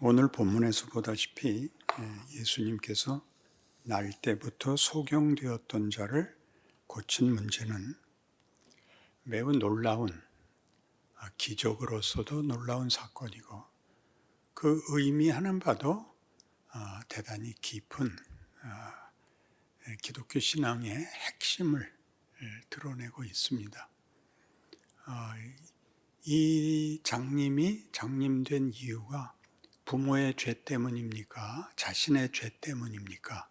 오늘 본문에서 보다시피 예수님께서 날 때부터 소경되었던 자를 고친 문제는 매우 놀라운, 기적으로서도 놀라운 사건이고 그 의미하는 바도 대단히 깊은 기독교 신앙의 핵심을 드러내고 있습니다. 이 장님이 장님된 이유가 부모의 죄 때문입니까? 자신의 죄 때문입니까?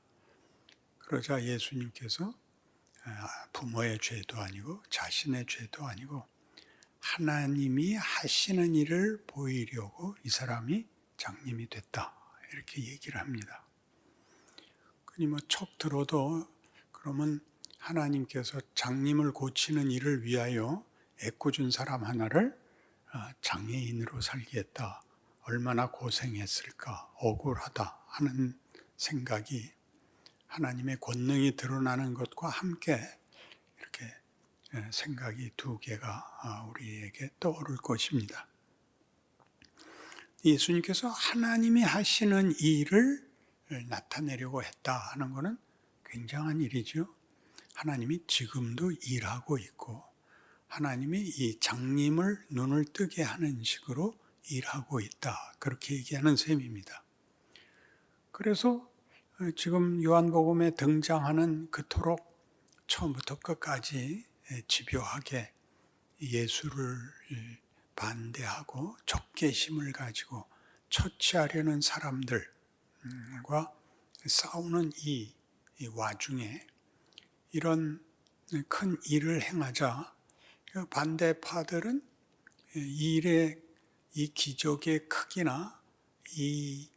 그러자 예수님께서 부모의 죄도 아니고 자신의 죄도 아니고 하나님이 하시는 일을 보이려고 이 사람이 장님이 됐다, 이렇게 얘기를 합니다. 그니 척 들어도 그러면 하나님께서 장님을 고치는 일을 위하여 애꿎은 사람 하나를 장애인으로 살게 했다, 얼마나 고생했을까, 억울하다 하는 생각이 하나님의 권능이 드러나는 것과 함께 이렇게 생각이 두 개가 우리에게 떠오를 것입니다. 예수님께서 하나님이 하시는 일을 나타내려고 했다 하는 것은 굉장한 일이죠. 하나님이 지금도 일하고 있고 하나님이 이 장님을 눈을 뜨게 하는 식으로 일하고 있다, 그렇게 얘기하는 셈입니다. 그래서 지금 요한복음에 등장하는 그토록 처음부터 끝까지 집요하게 예수를 반대하고 적개심을 가지고 처치하려는 사람들과 싸우는 이 와중에 이런 큰 일을 행하자 반대파들은 이 기적의 크기나 이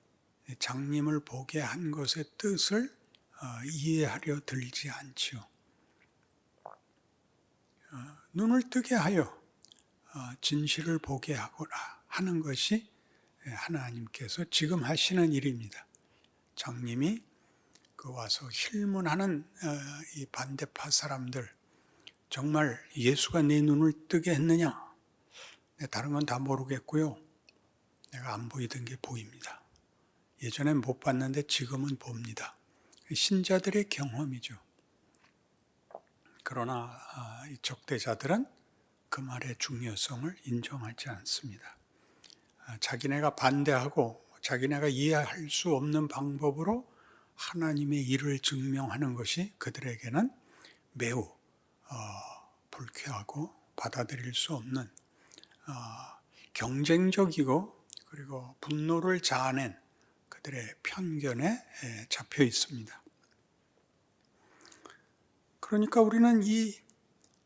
장님을 보게 한 것의 뜻을 이해하려 들지 않지요. 눈을 뜨게 하여 진실을 보게 하는 것이 하나님께서 지금 하시는 일입니다. 장님이 와서 힐문하는 이 반대파 사람들, 정말 예수가 내 눈을 뜨게 했느냐? 다른 건 다 모르겠고요, 내가 안 보이던 게 보입니다. 예전엔 못 봤는데 지금은 봅니다. 신자들의 경험이죠. 그러나 이 적대자들은 그 말의 중요성을 인정하지 않습니다. 자기네가 반대하고 자기네가 이해할 수 없는 방법으로 하나님의 일을 증명하는 것이 그들에게는 매우 불쾌하고 받아들일 수 없는 경쟁적이고 그리고 분노를 자아낸 그들의 편견에 잡혀 있습니다. 그러니까 우리는 이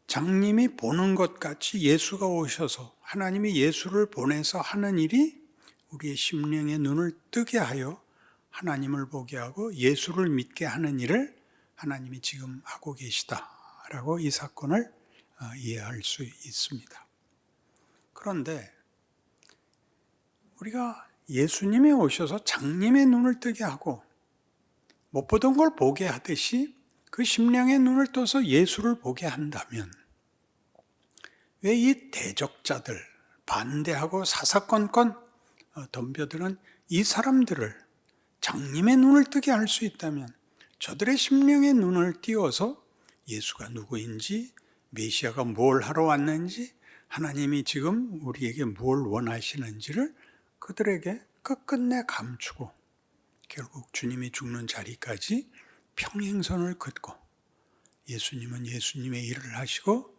장님이 보는 것 같이 예수가 오셔서 하나님이 예수를 보내서 하는 일이 우리의 심령의 눈을 뜨게 하여 하나님을 보게 하고 예수를 믿게 하는 일을 하나님이 지금 하고 계시다라고 이 사건을 이해할 수 있습니다. 그런데 우리가 예수님이 오셔서 장님의 눈을 뜨게 하고 못 보던 걸 보게 하듯이 그 심령의 눈을 떠서 예수를 보게 한다면 왜 이 대적자들, 반대하고 사사건건 덤벼드는 이 사람들을 장님의 눈을 뜨게 할 수 있다면 저들의 심령의 눈을 띄워서 예수가 누구인지, 메시아가 뭘 하러 왔는지, 하나님이 지금 우리에게 뭘 원하시는지를 그들에게 끝끝내 감추고 결국 주님이 죽는 자리까지 평행선을 긋고 예수님은 예수님의 일을 하시고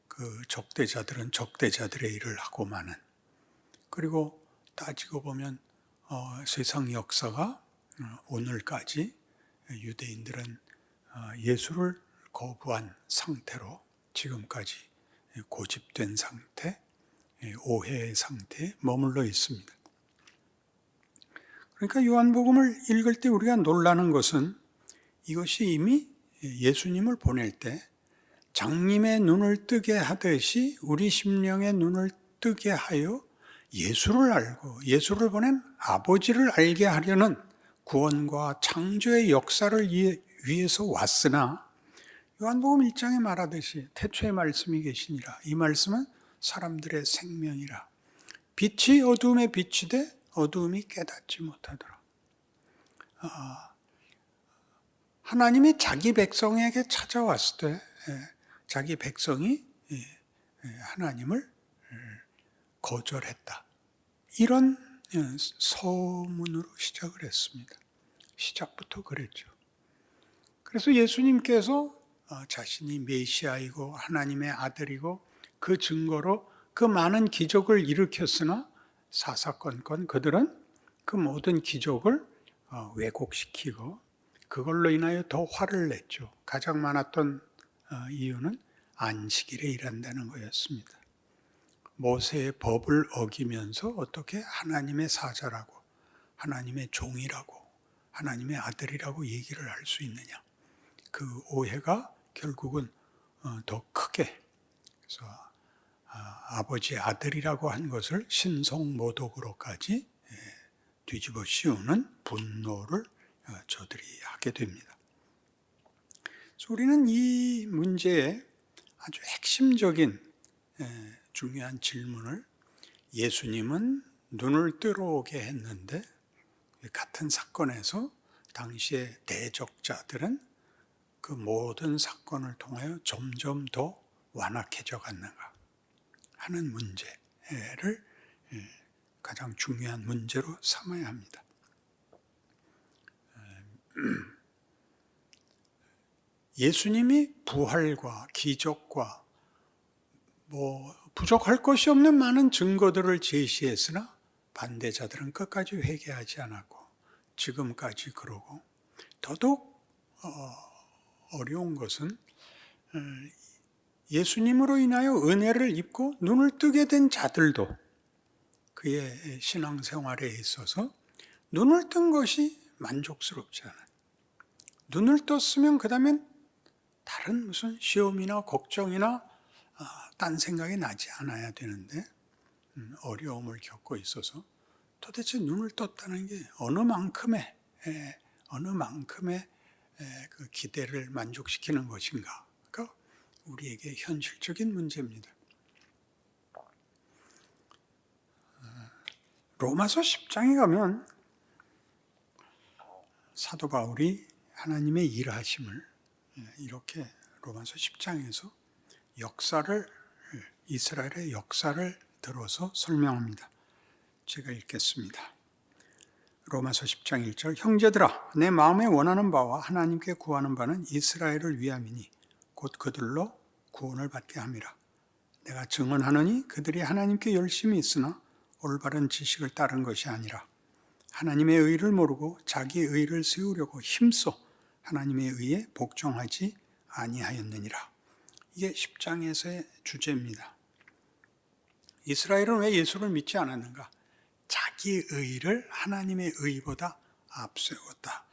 그 적대자들은 적대자들의 일을 하고 마는, 그리고 따지고 보면 세상 역사가 오늘까지 유대인들은 예수를 거부한 상태로 지금까지 고집된 상태, 오해의 상태에 머물러 있습니다. 그러니까 요한복음을 읽을 때 우리가 놀라는 것은 이것이 이미 예수님을 보낼 때 장님의 눈을 뜨게 하듯이 우리 심령의 눈을 뜨게 하여 예수를 알고 예수를 보낸 아버지를 알게 하려는 구원과 창조의 역사를 위해서 왔으나 요한복음 1장에 말하듯이 태초에 말씀이 계시니라, 이 말씀은 사람들의 생명이라, 빛이 어둠에 비치되 어두움이 깨닫지 못하더라. 하나님이 자기 백성에게 찾아왔을 때 자기 백성이 하나님을 거절했다. 이런 서문으로 시작을 했습니다. 시작부터 그랬죠. 그래서 예수님께서 자신이 메시아이고 하나님의 아들이고 그 증거로 그 많은 기적을 일으켰으나 사사건건 그들은 그 모든 기적을 왜곡시키고 그걸로 인하여 더 화를 냈죠. 가장 많았던 이유는 안식일에 일한다는 거였습니다. 모세의 법을 어기면서 어떻게 하나님의 사자라고 하나님의 종이라고 하나님의 아들이라고 얘기를 할 수 있느냐. 그 오해가 결국은 더 크게 그래서 아버지의 아들이라고 한 것을 신성모독으로까지 뒤집어 씌우는 분노를 저들이 하게 됩니다. 그래서 우리는 이 문제에 아주 핵심적인 중요한 질문을 예수님은 눈을 뜨러오게 했는데 같은 사건에서 당시의 대적자들은 그 모든 사건을 통하여 점점 더 완악해져 갔는가 하는 문제를 가장 중요한 문제로 삼아야 합니다. 예수님이 부활과 기적과 부족할 것이 없는 많은 증거들을 제시했으나 반대자들은 끝까지 회개하지 않았고 지금까지 그러고 더더욱 어려운 것은 예수님으로 인하여 은혜를 입고 눈을 뜨게 된 자들도 그의 신앙생활에 있어서 눈을 뜬 것이 만족스럽지 않아요. 눈을 떴으면 그 다음엔 다른 무슨 시험이나 걱정이나 딴 생각이 나지 않아야 되는데 어려움을 겪고 있어서 도대체 눈을 떴다는 게 어느 만큼의 그 기대를 만족시키는 것인가가 우리에게 현실적인 문제입니다. 로마서 10장에 가면 사도 바울이 하나님의 일하심을 이렇게 로마서 10장에서 이스라엘의 역사를 들어서 설명합니다. 제가 읽겠습니다. 로마서 10장 1절 형제들아 내 마음에 원하는 바와 하나님께 구하는 바는 이스라엘을 위함이니 곧 그들로 구원을 받게 함이라. 내가 증언하노니 그들이 하나님께 열심히 있으나 올바른 지식을 따른 것이 아니라 하나님의 의를 모르고 자기 의를 세우려고 힘써 하나님의 의에 복종하지 아니하였느니라. 이게 10장에서의 주제입니다. 이스라엘은 왜 예수를 믿지 않았는가? 자기 의를 하나님의 의보다 앞세웠다.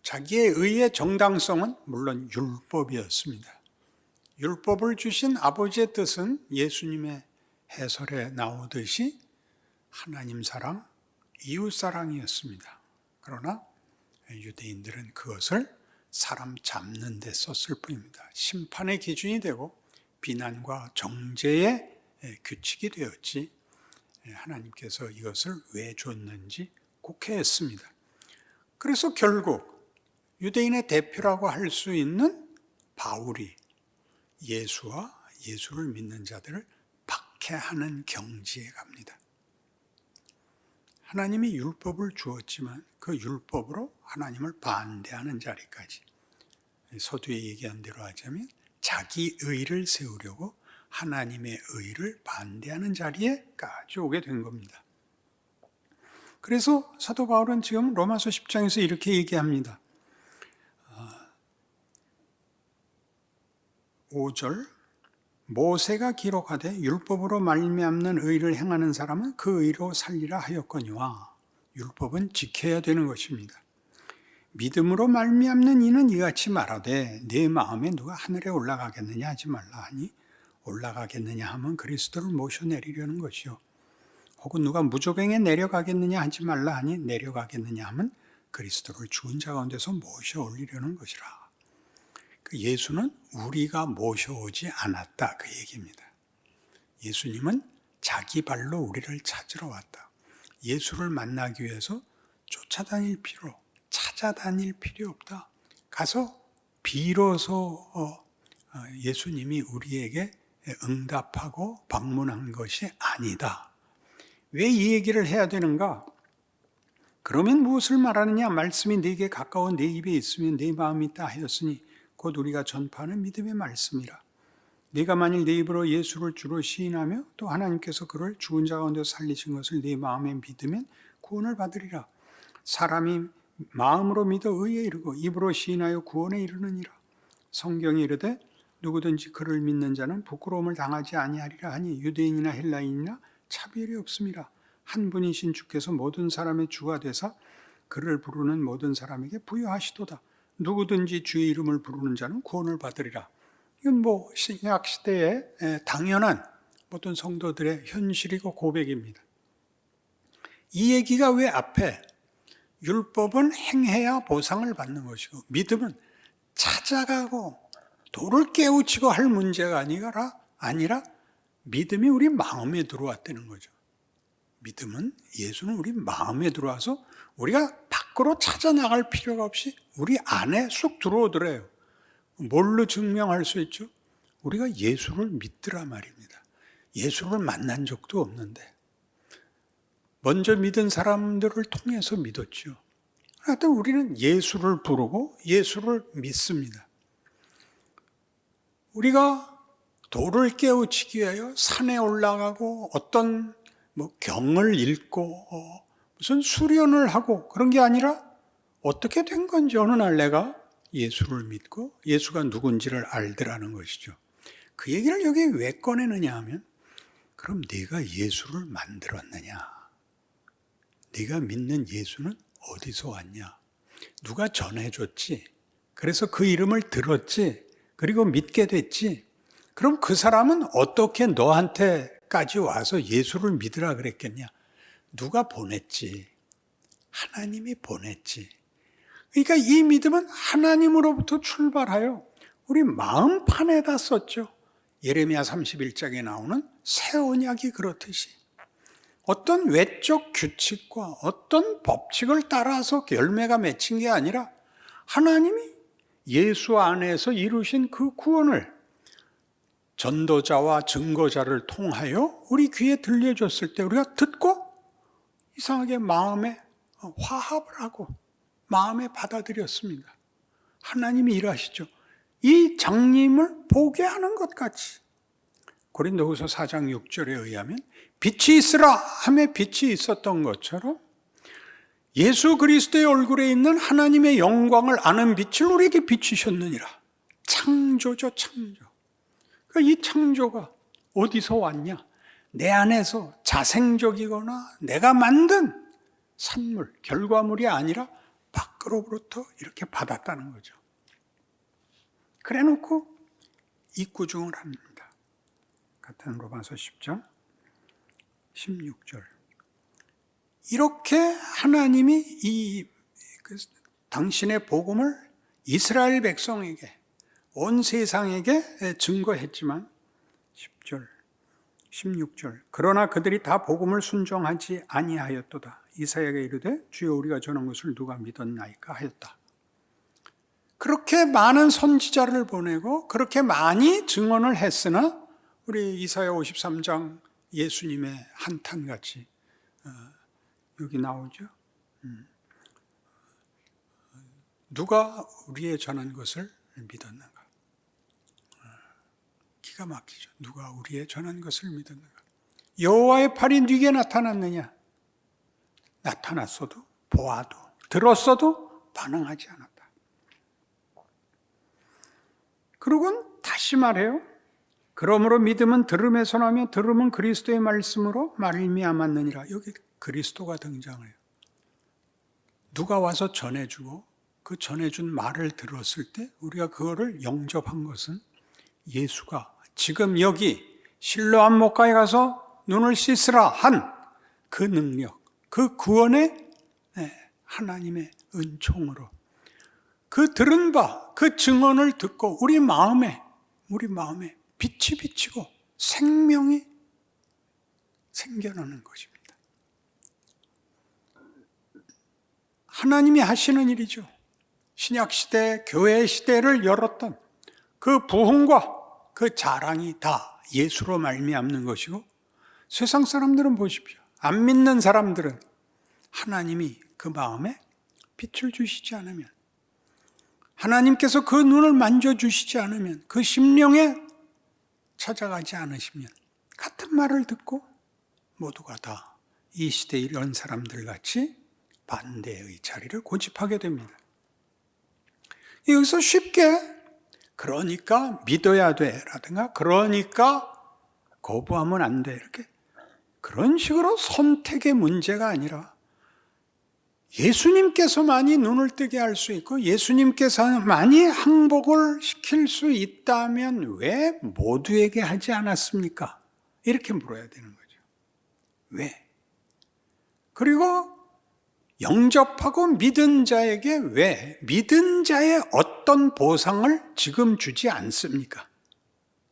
자기의 의의 정당성은 물론 율법이었습니다. 율법을 주신 아버지의 뜻은 예수님의 해설에 나오듯이 하나님 사랑, 이웃 사랑이었습니다. 그러나 유대인들은 그것을 사람 잡는 데 썼을 뿐입니다. 심판의 기준이 되고 비난과 정죄의 규칙이 되었지 하나님께서 이것을 왜 줬는지 곡해했습니다. 그래서 결국 유대인의 대표라고 할 수 있는 바울이 예수와 예수를 믿는 자들을 박해하는 경지에 갑니다. 하나님이 율법을 주었지만 그 율법으로 하나님을 반대하는 자리까지 서두에 얘기한 대로 하자면 자기 의를 세우려고 하나님의 의를 반대하는 자리에까지 오게 된 겁니다. 그래서 사도 바울은 지금 로마서 10장에서 이렇게 얘기합니다. 5절 모세가 기록하되 율법으로 말미암는 의를 행하는 사람은 그 의로 살리라 하였거니와 율법은 지켜야 되는 것입니다. 믿음으로 말미암는 이는 이같이 말하되 내 마음에 누가 하늘에 올라가겠느냐 하지 말라 하니 올라가겠느냐 하면 그리스도를 모셔내리려는 것이요 혹은 누가 무조갱에 내려가겠느냐 하지 말라 하니 내려가겠느냐 하면 그리스도를 죽은 자 가운데서 모셔 올리려는 것이라. 예수는 우리가 모셔오지 않았다 그 얘기입니다. 예수님은 자기 발로 우리를 찾으러 왔다. 예수를 만나기 위해서 찾아다닐 필요 없다. 가서 비로소 예수님이 우리에게 응답하고 방문한 것이 아니다. 왜 이 얘기를 해야 되는가? 그러면 무엇을 말하느냐? 말씀이 네게 가까워 네 입에 있으면 네 마음이 있다 하였으니 곧 우리가 전파하는 믿음의 말씀이라. 네가 만일 네 입으로 예수를 주로 시인하며 또 하나님께서 그를 죽은 자 가운데 살리신 것을 네 마음에 믿으면 구원을 받으리라. 사람이 마음으로 믿어 의에 이르고 입으로 시인하여 구원에 이르느니라. 성경이 이르되 누구든지 그를 믿는 자는 부끄러움을 당하지 아니하리라 하니 유대인이나 헬라인이나 차별이 없음이라. 한 분이신 주께서 모든 사람의 주가 되사 그를 부르는 모든 사람에게 부여하시도다. 누구든지 주의 이름을 부르는 자는 구원을 받으리라. 이건 신약 시대에 당연한 모든 성도들의 현실이고 고백입니다. 이 얘기가 왜 앞에 율법은 행해야 보상을 받는 것이고 믿음은 찾아가고 돌을 깨우치고 할 문제가 아니라 믿음이 우리 마음에 들어왔다는 거죠. 믿음은 예수는 우리 마음에 들어와서 우리가 밖으로 찾아나갈 필요가 없이 우리 안에 쑥 들어오더래요. 뭘로 증명할 수 있죠? 우리가 예수를 믿더라 말입니다. 예수를 만난 적도 없는데 먼저 믿은 사람들을 통해서 믿었죠. 하여튼 우리는 예수를 부르고 예수를 믿습니다. 우리가 돌을 깨우치기 위하여 산에 올라가고 어떤 경을 읽고 무슨 수련을 하고 그런 게 아니라 어떻게 된 건지 어느 날 내가 예수를 믿고 예수가 누군지를 알더라는 것이죠. 그 얘기를 여기 왜 꺼내느냐 하면 그럼 네가 예수를 만들었느냐? 네가 믿는 예수는 어디서 왔냐? 누가 전해줬지? 그래서 그 이름을 들었지? 그리고 믿게 됐지? 그럼 그 사람은 어떻게 너한테까지 와서 예수를 믿으라 그랬겠냐? 누가 보냈지? 하나님이 보냈지. 그러니까 이 믿음은 하나님으로부터 출발하여 우리 마음판에다 썼죠. 예레미야 31장에 나오는 새 언약이 그렇듯이 어떤 외적 규칙과 어떤 법칙을 따라서 열매가 맺힌 게 아니라 하나님이 예수 안에서 이루신 그 구원을 전도자와 증거자를 통하여 우리 귀에 들려줬을 때 우리가 듣고 이상하게 마음에 화합을 하고 마음에 받아들였습니다. 하나님이 일하시죠. 이 장님을 보게 하는 것 같이 고린도후서 4장 6절에 의하면 빛이 있으라 하며 빛이 있었던 것처럼 예수 그리스도의 얼굴에 있는 하나님의 영광을 아는 빛을 우리에게 비추셨느니라. 창조죠, 창조. 그러니까 이 창조가 어디서 왔냐? 내 안에서 자생적이거나 내가 만든 산물, 결과물이 아니라 밖으로부터 이렇게 받았다는 거죠. 그래 놓고 입구중을 합니다. 같은 로마서 10장 16절. 이렇게 하나님이 당신의 복음을 이스라엘 백성에게 온 세상에게 증거했지만 10절 16절 그러나 그들이 다 복음을 순종하지 아니하였도다. 이사야가 이르되 주여 우리가 전한 것을 누가 믿었나이까 하였다. 그렇게 많은 선지자를 보내고 그렇게 많이 증언을 했으나 우리 이사야 53장 예수님의 한탄같이 여기 나오죠. 누가 우리의 전한 것을 믿었는가? 기가 막히죠. 누가 우리의 전한 것을 믿었는가? 여호와의 팔이 네게 나타났느냐? 나타났어도 보아도 들었어도 반응하지 않았다. 그러곤 다시 말해요. 그러므로 믿음은 들음에서 나며 들음은 그리스도의 말씀으로 말미암았느니라. 여기 그리스도가 등장해요. 누가 와서 전해주고 그 전해준 말을 들었을 때 우리가 그거를 영접한 것은 예수가 지금 여기 실로암 목가에 가서 눈을 씻으라 한 그 능력, 그 구원의 하나님의 은총으로 그 들은 바, 그 증언을 듣고 우리 마음에 빛이 비치고 생명이 생겨나는 것입니다. 하나님이 하시는 일이죠. 신약시대, 교회 시대를 열었던 그 부흥과 그 자랑이 다 예수로 말미암는 것이고, 세상 사람들은 보십시오. 안 믿는 사람들은 하나님이 그 마음에 빛을 주시지 않으면, 하나님께서 그 눈을 만져주시지 않으면, 그 심령에 찾아가지 않으시면 같은 말을 듣고 모두가 다 이 시대에 이런 사람들 같이 반대의 자리를 고집하게 됩니다. 여기서 쉽게 그러니까 믿어야 돼 라든가 그러니까 거부하면 안 돼 이렇게 그런 식으로 선택의 문제가 아니라 예수님께서만이 눈을 뜨게 할 수 있고 예수님께서만이 항복을 시킬 수 있다면 왜 모두에게 하지 않았습니까? 이렇게 물어야 되는 거죠. 왜? 그리고 영접하고 믿은 자에게 왜 믿은 자의 어떤 보상을 지금 주지 않습니까?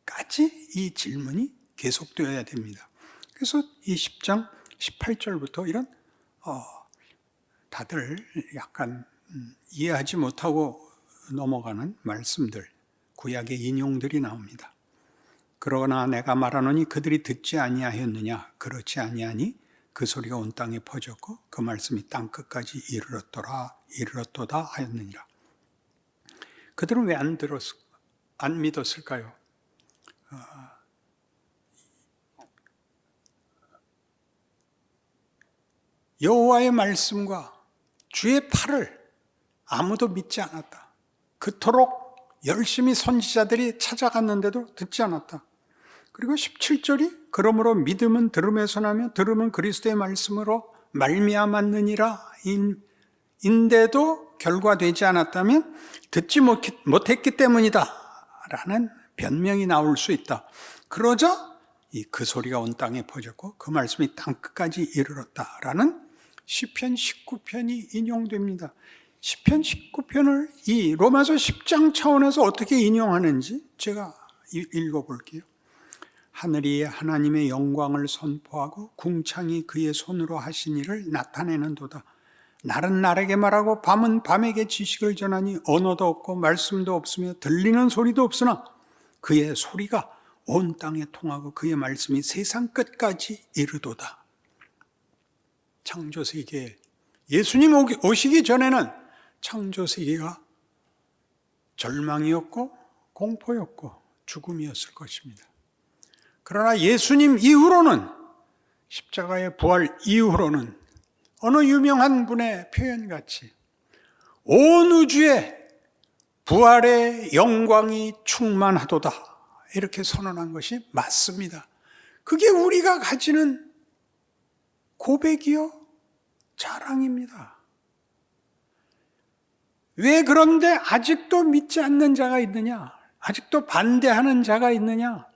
까지 이 질문이 계속되어야 됩니다. 그래서 이 10장 18절부터 이런 다들 약간 이해하지 못하고 넘어가는 말씀들, 구약의 인용들이 나옵니다. 그러나 내가 말하노니 그들이 듣지 아니하였느냐? 그렇지 아니하니 그 소리가 온 땅에 퍼졌고 그 말씀이 땅 끝까지 이르렀도다 하였느니라. 그들은 왜 안 믿었을까요? 여호와의 말씀과 주의 팔을 아무도 믿지 않았다. 그토록 열심히 선지자들이 찾아갔는데도 듣지 않았다. 그리고 17절이 그러므로 믿음은 들음에서 나며 들음은 그리스도의 말씀으로 말미암았느니라 인데도 결과되지 않았다면 듣지 못했기 때문이다 라는 변명이 나올 수 있다. 그러자 그 소리가 온 땅에 퍼졌고 그 말씀이 땅 끝까지 이르렀다라는 시편 19편이 인용됩니다. 시편 19편을 이 로마서 10장 차원에서 어떻게 인용하는지 제가 읽어볼게요. 하늘이 하나님의 영광을 선포하고 궁창이 그의 손으로 하신 일을 나타내는도다. 날은 날에게 말하고 밤은 밤에게 지식을 전하니 언어도 없고 말씀도 없으며 들리는 소리도 없으나 그의 소리가 온 땅에 통하고 그의 말씀이 세상 끝까지 이르도다. 창조세계에 예수님 오시기 전에는 창조세계가 절망이었고 공포였고 죽음이었을 것입니다. 그러나 예수님 이후로는 십자가의 부활 이후로는 어느 유명한 분의 표현같이 온 우주에 부활의 영광이 충만하도다 이렇게 선언한 것이 맞습니다. 그게 우리가 가지는 고백이요 자랑입니다. 왜 그런데 아직도 믿지 않는 자가 있느냐? 아직도 반대하는 자가 있느냐?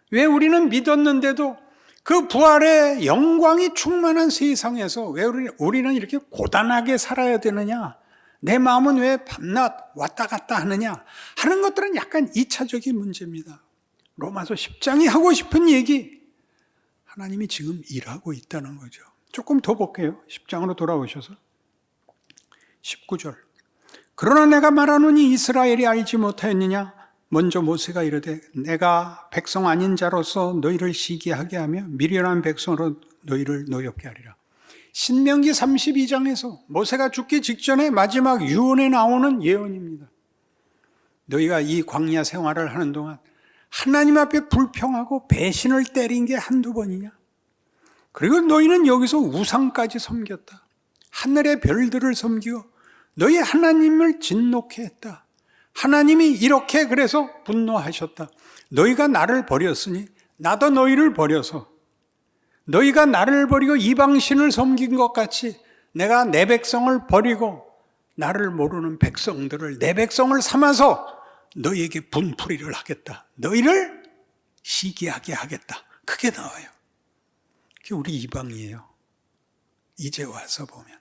왜 우리는 믿었는데도 그 부활의 영광이 충만한 세상에서 왜 우리는 이렇게 고단하게 살아야 되느냐? 내 마음은 왜 밤낮 왔다 갔다 하느냐? 하는 것들은 약간 2차적인 문제입니다. 로마서 10장이 하고 싶은 얘기, 하나님이 지금 일하고 있다는 거죠. 조금 더 볼게요. 10장으로 돌아오셔서 19절. 그러나 내가 말하노니 이스라엘이 알지 못하였느냐? 먼저 모세가 이르되 내가 백성 아닌 자로서 너희를 시기하게 하며 미련한 백성으로 너희를 노엽게 하리라. 신명기 32장에서 모세가 죽기 직전에 마지막 유언에 나오는 예언입니다. 너희가 이 광야 생활을 하는 동안 하나님 앞에 불평하고 배신을 때린 게 한두 번이냐? 그리고 너희는 여기서 우상까지 섬겼다. 하늘의 별들을 섬기고 너희 하나님을 진노케 했다. 하나님이 이렇게 그래서 분노하셨다. 너희가 나를 버렸으니 나도 너희를 버려서 너희가 나를 버리고 이방신을 섬긴 것 같이 내가 내 백성을 버리고 나를 모르는 백성들을 내 백성을 삼아서 너희에게 분풀이를 하겠다. 너희를 시기하게 하겠다. 그게 나와요. 그게 우리 이방이에요. 이제 와서 보면.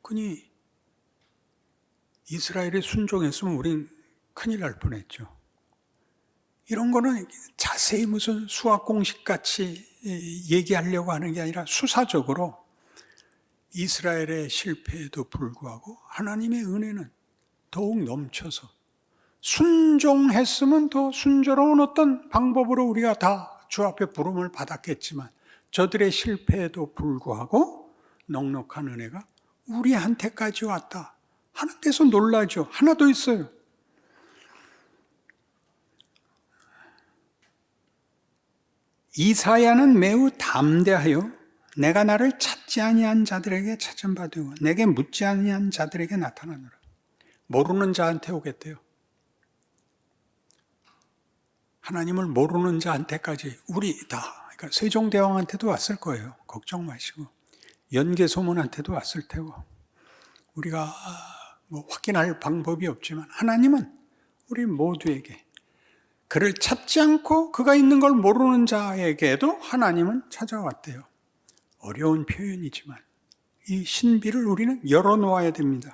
그니 이스라엘이 순종했으면 우린 큰일 날 뻔했죠. 이런 거는 자세히 무슨 수학 공식같이 얘기하려고 하는 게 아니라 수사적으로 이스라엘의 실패에도 불구하고 하나님의 은혜는 더욱 넘쳐서 순종했으면 더 순조로운 어떤 방법으로 우리가 다 주 앞에 부름을 받았겠지만 저들의 실패에도 불구하고 넉넉한 은혜가 우리한테까지 왔다 하는 데서 놀라죠. 하나 더 있어요. 이사야는 매우 담대하여 내가 나를 찾지 아니한 자들에게 찾음 받으고 내게 묻지 아니한 자들에게 나타나노라. 모르는 자한테 오겠대요. 하나님을 모르는 자한테까지 우리다. 그러니까 세종대왕한테도 왔을 거예요. 걱정 마시고. 연개소문한테도 왔을 테고. 우리가 뭐 확인할 방법이 없지만 하나님은 우리 모두에게 그를 찾지 않고 그가 있는 걸 모르는 자에게도 하나님은 찾아왔대요. 어려운 표현이지만 이 신비를 우리는 열어놓아야 됩니다.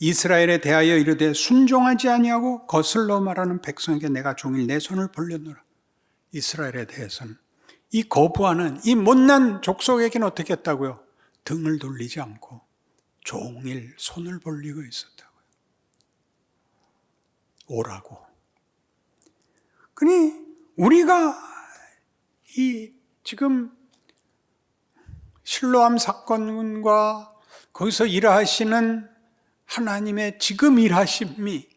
이스라엘에 대하여 이르되 순종하지 아니하고 거슬러 말하는 백성에게 내가 종일 내 손을 벌렸노라. 이스라엘에 대해서는 이 거부하는 이 못난 족속에게는 어떻게 했다고요? 등을 돌리지 않고 종일 손을 벌리고 있었다고요. 오라고. 그러니 우리가 이 지금 실로암 사건과 거기서 일하시는 하나님의 지금 일하심이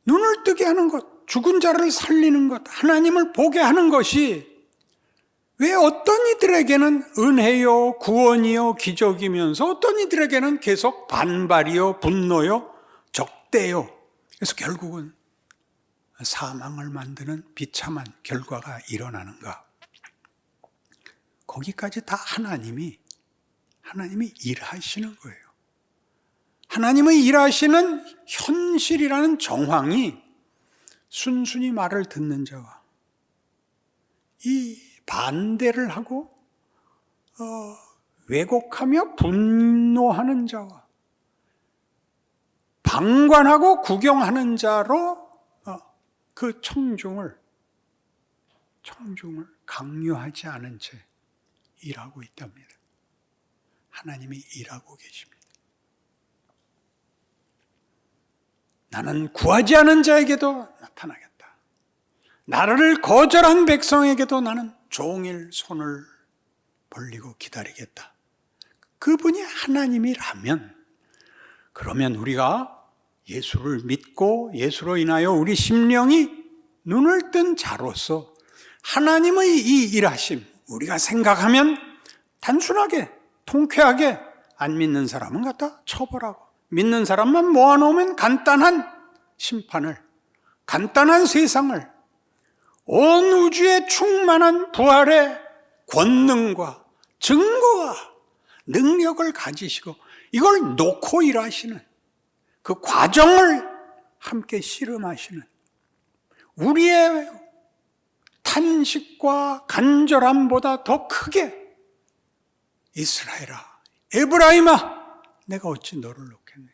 눈을 뜨게 하는 것, 죽은 자를 살리는 것, 하나님을 보게 하는 것이 왜 어떤 이들에게는 은혜요, 구원이요, 기적이면서 어떤 이들에게는 계속 반발이요, 분노요, 적대요. 그래서 결국은 사망을 만드는 비참한 결과가 일어나는가? 거기까지 다 하나님이 일하시는 거예요. 하나님의 일하시는 현실이라는 정황이 순순히 말을 듣는 자와 이 반대를 하고 왜곡하며 분노하는 자와 방관하고 구경하는 자로 그 청중을 강요하지 않은 채 일하고 있답니다. 하나님이 일하고 계십니다. 나는 구하지 않은 자에게도 나타나겠다. 나를 거절한 백성에게도 나는 종일 손을 벌리고 기다리겠다. 그분이 하나님이라면 그러면 우리가 예수를 믿고 예수로 인하여 우리 심령이 눈을 뜬 자로서 하나님의 이 일하심 우리가 생각하면 단순하게 통쾌하게 안 믿는 사람은 갖다 처벌하고 믿는 사람만 모아놓으면 간단한 심판을, 간단한 세상을, 온 우주에 충만한 부활의 권능과 증거와 능력을 가지시고 이걸 놓고 일하시는 그 과정을 함께 씨름하시는 우리의 탄식과 간절함보다 더 크게 이스라엘아, 에브라임아, 내가 어찌 너를 놓겠느냐?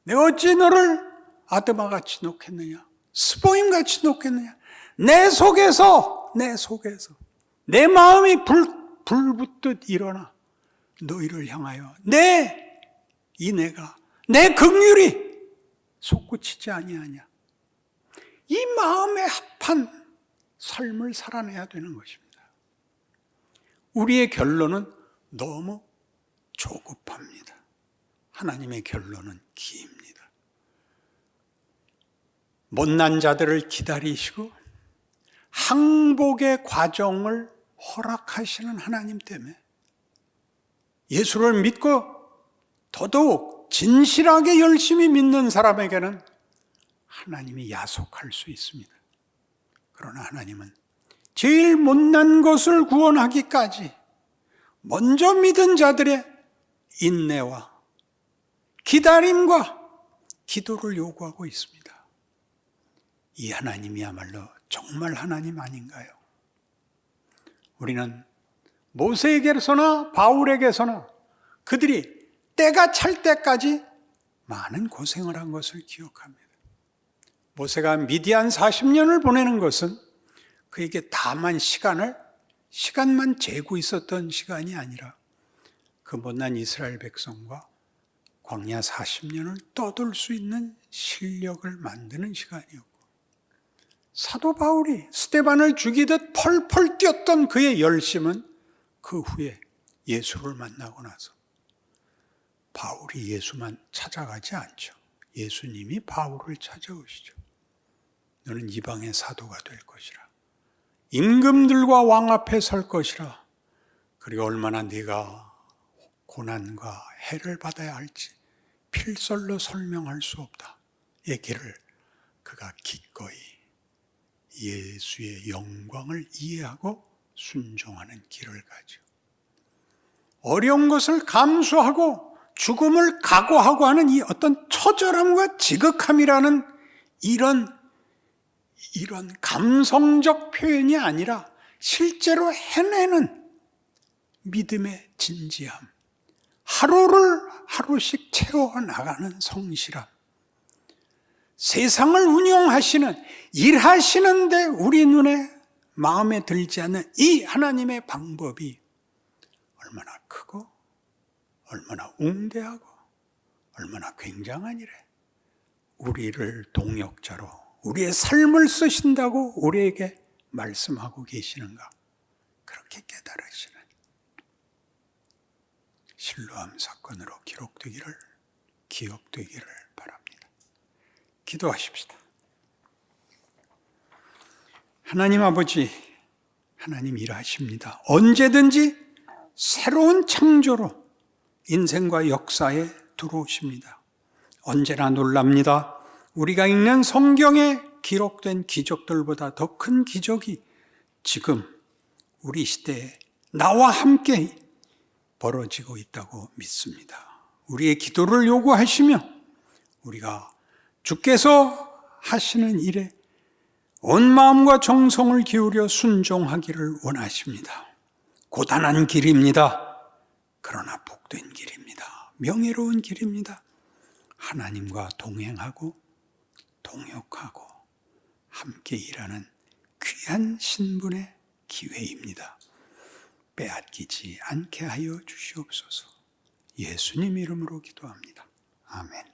내가 어찌 너를 아드마같이 놓겠느냐? 스보임같이 놓겠느냐? 내 속에서 내 마음이 불붙듯 일어나 너희를 향하여 내 인애가 내 긍휼이 솟구치지 아니하냐? 이 마음에 합한 삶을 살아내야 되는 것입니다. 우리의 결론은 너무 조급합니다. 하나님의 결론은 깁니다. 못난 자들을 기다리시고 항복의 과정을 허락하시는 하나님 때문에 예수를 믿고 더더욱 진실하게 열심히 믿는 사람에게는 하나님이 야속할 수 있습니다. 그러나 하나님은 제일 못난 것을 구원하기까지 먼저 믿은 자들의 인내와 기다림과 기도를 요구하고 있습니다. 이 하나님이야말로 정말 하나님 아닌가요? 우리는 모세에게서나 바울에게서나 그들이 때가 찰 때까지 많은 고생을 한 것을 기억합니다. 모세가 미디안 40년을 보내는 것은 그에게 다만 시간만 재고 있었던 시간이 아니라 그 못난 이스라엘 백성과 광야 40년을 떠돌 수 있는 실력을 만드는 시간이었고, 사도 바울이 스데반을 죽이듯 펄펄 뛰었던 그의 열심은 그 후에 예수를 만나고 나서 바울이 예수만 찾아가지 않죠. 예수님이 바울을 찾아오시죠. 너는 이방의 사도가 될 것이라. 임금들과 왕 앞에 설 것이라. 그리고 얼마나 네가 고난과 해를 받아야 할지 필설로 설명할 수 없다. 얘기를 그가 기꺼이 예수의 영광을 이해하고 순종하는 길을 가죠. 어려운 것을 감수하고 죽음을 각오하고 하는 이 어떤 처절함과 지극함이라는 이런 감성적 표현이 아니라 실제로 해내는 믿음의 진지함, 하루를 하루씩 채워나가는 성실함, 세상을 운영하시는, 일하시는데 우리 눈에 마음에 들지 않는 이 하나님의 방법이 얼마나 크고 얼마나 웅대하고 얼마나 굉장한 일에 우리를 동역자로 우리의 삶을 쓰신다고 우리에게 말씀하고 계시는가, 그렇게 깨달으시는 실로암 사건으로 기억되기를 바랍니다. 기도하십시다. 하나님 아버지, 하나님 일하십니다. 언제든지 새로운 창조로 인생과 역사에 들어오십니다. 언제나 놀랍니다. 우리가 읽는 성경에 기록된 기적들보다 더 큰 기적이 지금 우리 시대에 나와 함께 벌어지고 있다고 믿습니다. 우리의 기도를 요구하시며 우리가 주께서 하시는 일에 온 마음과 정성을 기울여 순종하기를 원하십니다. 고단한 길입니다. 그러나 복된 길입니다. 명예로운 길입니다. 하나님과 동행하고 동역하고 함께 일하는 귀한 신분의 기회입니다. 빼앗기지 않게 하여 주시옵소서. 예수님 이름으로 기도합니다. 아멘.